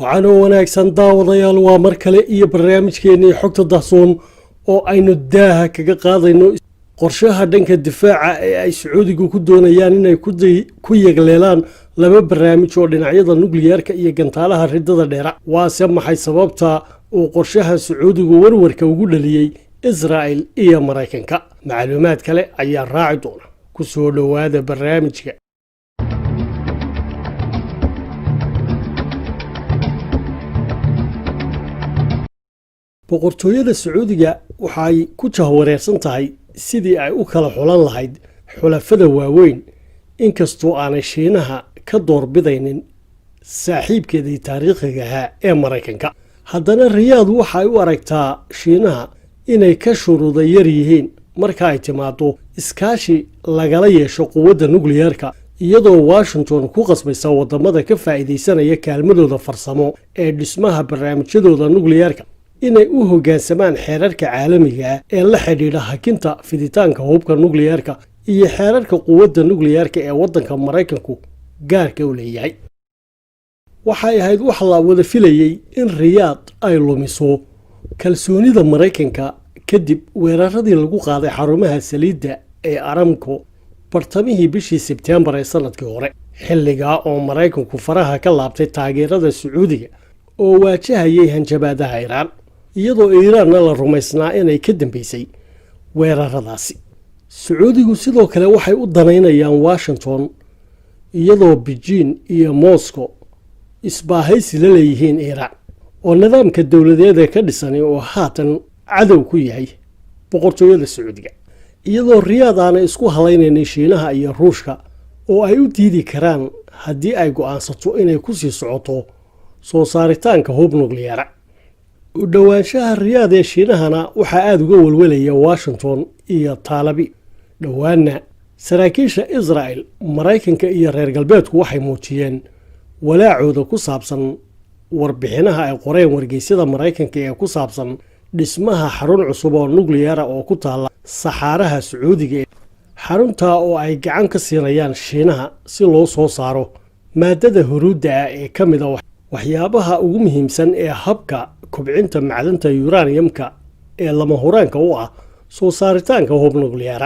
waxaana wanaagsan daawadayaal waa mar kale iyo barnaamijkeennii xogta dahsoon oo aynu daaha kaga qaadayno qorshaha dhanka difaaca ee ay Sacuudigu ku doonayaan inay ku yegleelaan laba barnaamij oo dhinacyada nukliyeerka iyo gantaalaha ridada dheer waase maxay sababta uu qorshaha Sacuudigu warwarka ugu dhaliyay Israel iyo Mareykanka macluumaad kale ayaa raaci doona ku soo dhawaada barnaamijka boqortooyada Sacuudiga waxay ku jahwareersan tahay sidii ay u kala xulan lahayd xulafada waaweyn inkastoo aanay Shiinaha ka doorbidaynin saaxiibkeedii taariikhiga ah ee Mareykanka haddana Riyaad waxay u aragtaa Shiinaha inay ka shuruudo yar yihiin marka ay timaado iskaashi lagala yeesho quwadda nukliyeerka iyadoo Washington ku qasbaysa wadamada ka faa'iideysanaya kaalmadooda farsamo ee dhismaha barnaamijyadooda nukliyeerka inay u hoggaansamaan xeerarka caalamiga ah ee la xidhiidha hakinta fiditaanka hubka nukliyeerka iyo xeerarka quwadda nukliyeerka ee waddanka Mareykanku gaarka u leeyahay waxay ahayd wax la wada filayay in Riyaad ay lumiso kalsoonida Mareykanka kadib weeraradii lagu qaaday xarumaha saliidda ee Aramco bartamihii bishii Sebtembar ee sanadkii hore xilliga oo Mareykanku faraha ka laabtay taageerada Sacuudiga oo waajahayay hanjabaadaha Iiraan iyadoo Iiraanna la rumaysnaa inay ka dambeysay weeraradaasi Sacuudigu sidoo kale waxay u danaynayaan Washington iyadoo Beijing iyo Moscow isbaahaysi la leeyihiin Iiraan oo nidaamka dawladeed ka dhisan oo haatan cadow ku yahay boqortooyada Sacuudiga iyadoo Riyaad aan isku halaynaynin Shiinaha iyo Ruushka oo ay u diidi karaan haddii ay go'aansato inay ku sii socoto soo saaritaanka hub nukliyeer u dhawaanshaha Riyaad ee Shiinahana waxa aad uga walwalaya Washington iyo Talabi dhawaana saraakiisha Israel Mareykanka iyo reer galbeedku waxay muujiyeen walaacooda ku saabsan warbixinaha ay qoreen wargeysyada Mareykanka ee ku saabsan dhismaha xarun cusub oo nukliyeer oo ku taala saxaraha Sacuudiga xarunta oo ay gacan ka siinayaan Shiinaha si loo soo saaro maadada huruudda ee ka mid ah waxyaabaha ugu muhiimsan ee habka kobcinta macdanta uraniumka ee lama huraanka u ah soo saaritaanka hub nukliyeer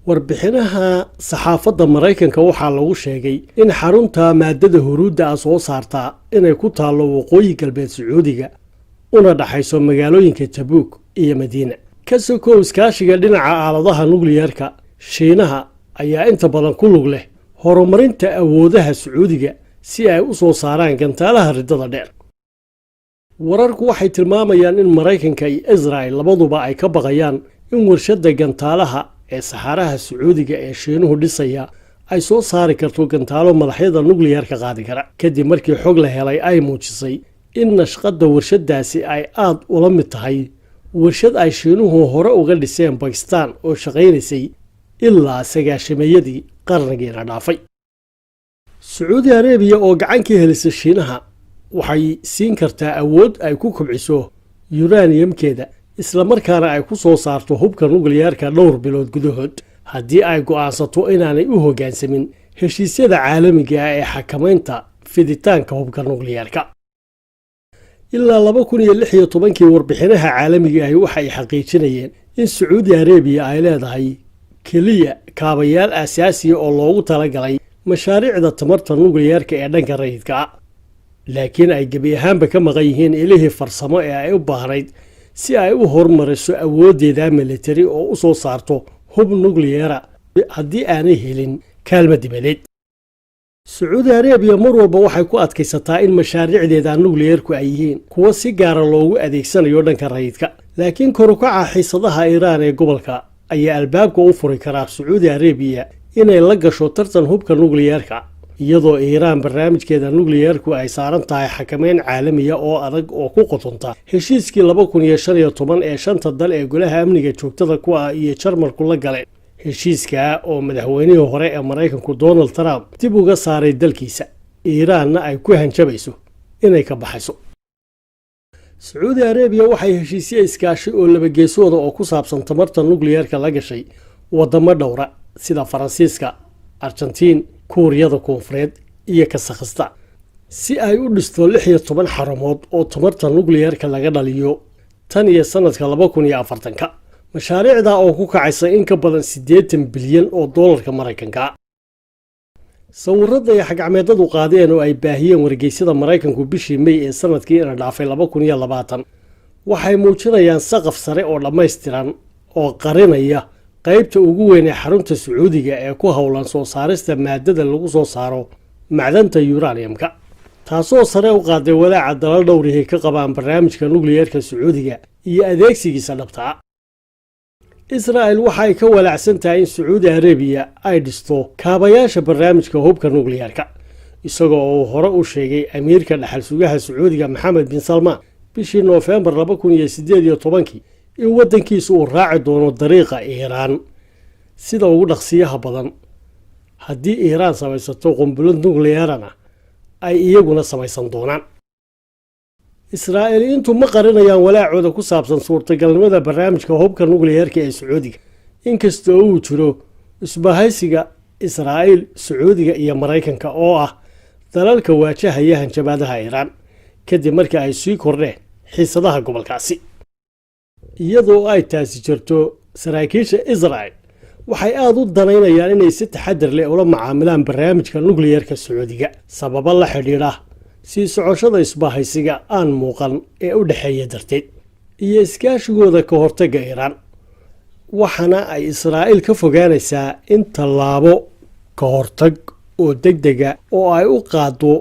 warbixinaha saxaafadda Mareykanka waxaa lagu sheegay in xarunta maadada huruudda soo saarta inay ku taalo waqooyi galbeed Sacuudiga una dhaxayso magaalooyinka Tabuk iyo Madiina kasoo iskaashiga dhinaca aaladaha nukliyeerka Shiinaha ayaa inta badan ku lug leh horumarinta awoodaha Sacuudiga si ay u soo saaraan gantaalaha ridada dheer wararku waxay tilmaamayaan in Mareykanka iyo Israel labaduba ay ka baqayaan in warshada gantaalaha ee saxaraha Sacuudiga ee Shiinuhu dhisaya ay soo saari karto gantaalo madaxyada nukliyeerka qaadi kara kadib markii xog la helay ay muujisay in nashqada warshadaasi ay aad ula mid tahay warshad ay Shiinuhu hore uga dhiseen Pakistan oo shaqeynaysay ilaa sagaashameeyadii qarnigeena dhaafay Saudi Arabia oo gacan ka helisay Shiinaha waxay siin kartaa awood ay ku kobciso uraniumkeeda isla markaana ay ku soo saarto hubka nukliyeerka dhowr bilood gudahood haddii ay go'aansato inaanay u hoggaansamin heshiisyada caalamiga ah ee xakamaynta fiditaanka hubka nukliyeerka ilaa 2016 warbixinaha caalamiga ah waxay xaqiijinayeen in Saudi Arabia ay leedahay kaliya kaabayaal asaasi ah oo loogu talagalay mashaariicda tamarta nukliyeerka ee dhanka rayidka laakiin ay gabi ahaanba ka maqan yihiin ilaahi farsamo ee ay u baahnayd si ay u horumariso awoodeeda military oo u soo saarto hub nukliyeer haddii aanay helin kaalmo dibadeed Saudi Arabia mar walba waxay ku adkaysataa in mashaariicdeeda nukliyeerku ay yihiin kuwa si gaar ah loogu adeegsanayo dhanka rayidka laakiin kor u kaca xiisadaha Iiraan ee gobolka ayaa albaabka u furi kara Saudi Arabia inay la gasho tartan hubka nukliyeerka iyadoo Iiraan barnaamijkeeda nukliyeerku ay saaran tahay xakameyn caalami ah oo adag oo ku qotonta heshiiskii 2015 ee shanta dal ee golaha amniga joogtada ku ah iyo Jarmalku la galeen heshiiska oo madaxweynihii hore ee Mareykanku Donald Trump dib uga saaray dalkiisa Iiraanna ay ku hanjabayso inay ka baxayso Saudi Arabia waxay heshiisyo iskaashi oo laba geesooda oo ku saabsan tamarta nukliyeerka la gashay wadamo dhowra sida Faransiiska, Argentina, Kuuriyada Koonfureed iyo Kazakhstan si ay u dhisto 16 xarumood oo tamarta nukliyeerka laga dhaliyo tan iyo sanadka 2040ka mashaariicda oo ku kacaysa in ka badan 80 bilyan oo dollarka Mareykanka. sawirada ay xagacmeedadu qaadeen oo ay baahiyeen wargeysyada Mareykanku bishii May ee sanadkii la dhaafay 2020 waxay muujinayaan saqaf sare oo dhameystiran oo qarinaya qaybta ugu weyn ee xarunta Sacuudiga ee ku howlan soo saarista maadada lagu soo saaro macdanta uraniumka, taasoo sare u qaaday walaaca dalal dhowrihii ka qabaan barnaamijka nukliyeerka Sacuudiga iyo adeegsigiisa dhabta ah. Israel waxay ka walaacsan tahay in Saudi Arabia ay dhisto kaabayaasha barnaamijka hubka nukliyeerka, isagoo uu hore u sheegay amiirka dhaxal sugaha Sacuudiga Mohammed bin Salman bishii November 2018 in wadankiisu uu raaci doono dariiqa Iiraan sida ugu dhaqsiyaha badan haddii Iiraan samaysato qunbulad nukliyeerana ay iyaguna samaysan doonaan. Israa'iiliyiintu ma qarinayaan walaacooda ku saabsan suurtagalnimada barnaamijka hubka nukliyeerka ee Sacuudiga, inkastoo uu jiro isbahaysiga Israa'iil, Sacuudiga iyo Mareykanka oo ah dalalka waajahaya hanjabaadaha Iiraan kadib markii ay sii kordheen xiisadaha gobolkaasi. iyadoo ay taasi jirto, saraakiisha Israa'iil waxay aad u danaynayaan inay si taxadar leh ula macaamilaan barnaamijka nukliyeerka Sacuudiga sababo la xidhiidha sii socoshada isbahaysiga aan muuqan ee u dhaxeeya darteed iyo iskaashigooda ka hortagga Iiraan. waxaana ay Israa'iil ka fogaanaysaa in tallaabo ka hortag oo degdega oo ay u qaado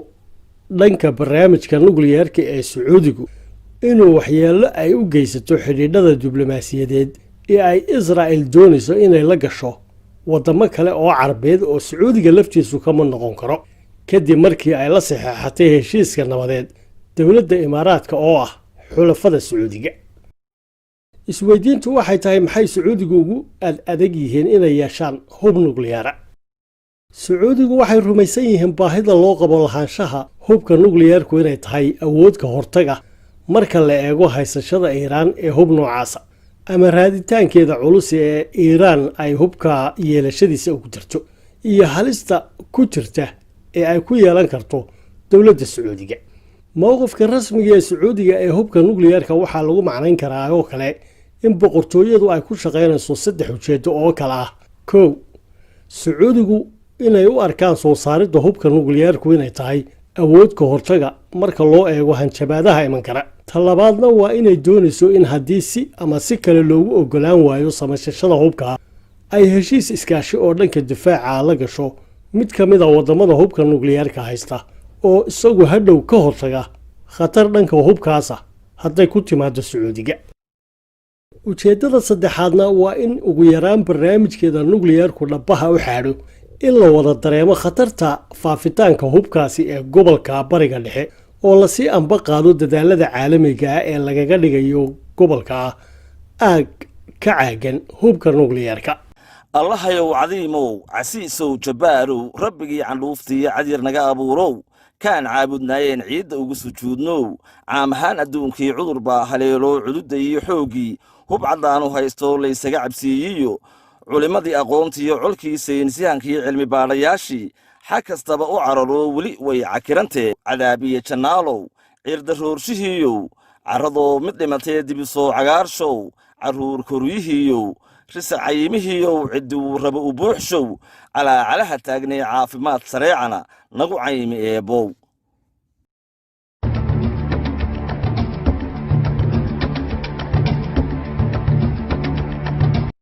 dhanka barnaamijka nukliyeerka ee Sacuudigu inuu waxyeello ay u geysato xidhiidhada diblomaasiyadeed ee ay Israa'iil doonayso inay la gasho wadamo kale oo Carabeed oo Sacuudiga laftiisu kama noqon karo kadib markii ay la saxeexatay heshiiska nabadeed dowladda Imaaraadka oo ah xulafada Sacuudiga. isweydiintu waxay tahay maxay Sacuudigu ugu adag yihiin inay yeeshaan hub nukliyeera. Sacuudigu waxay rumaysan yihiin baahida loo qabo lahaanshaha hubka nukliyeerku inay tahay awood ka hortaga marka la eego haysashada Iiraan ee hub noocaasa ama raaditaankeeda culus ee Iiraan ay hubka yeelashadiisa ugu jirto iyo halista ku jirta ee ay ku yeelan karto dowladda Sacuudiga. mowqifka rasmiga ee Sacuudiga ee hubka nukliyeerka waxaa lagu macnayn karaa oo kale in boqortooyadu ay ku shaqeynayso 3 ujeedo oo kala ah. 1. Sacuudigu inay u arkaan soo saaridda hubka nukliyeerku inay tahay awood ka hortaga marka loo eego hanjabaadaha iman kara. talabaadna waa inay doonayso in haddii si ama si kale loogu ogolaan waayo samaysashada hubka ay heshiis iskaashi oo dhanka difaaca la gasho mid ka mid ah wadamada hubka nukliyeerka haysta oo isagu hadhow ka hortaga khatar dhanka hubkaasa hadday ku timaado Sacuudiga. ujeedada saddexaadna waa in ugu yaraan barnaamijkeeda nukliyeerku dhabaha u xaadho in la wada dareemo khatarta faafitaanka hubkaasi ee gobolka bariga dhexe oo la sii amba qaado dadaalada caalamiga ah ee lagaga dhigayo gobolka aag ka caagan hubka nukliyeerka. allahayow cadiimow casiisow jabbaarow rabbigii candhuuftiiyo cadyar naga abuurow kaan caabudnaayeen ciidda ugu sujuudnow caam ahaan adduunkii cudur baa haleelo cududda iyo xooggii hub caddaanu haysto laysaga cabsiiyiyo culimmadii aqoontiiyo colkii saynisyahankii cilmi baadhayaashii xag kastaba u cararo weli way cakirantee cadaabiye jannaalow ciirdarroorshihii carradoo mid dhimatee dibisoo cagaarshow carruur koryihiiyow risa cayimihiiyow cidduu raba u buuxshow calaacalaha taagnay caafimaad sareecana nagu caymi eebbow.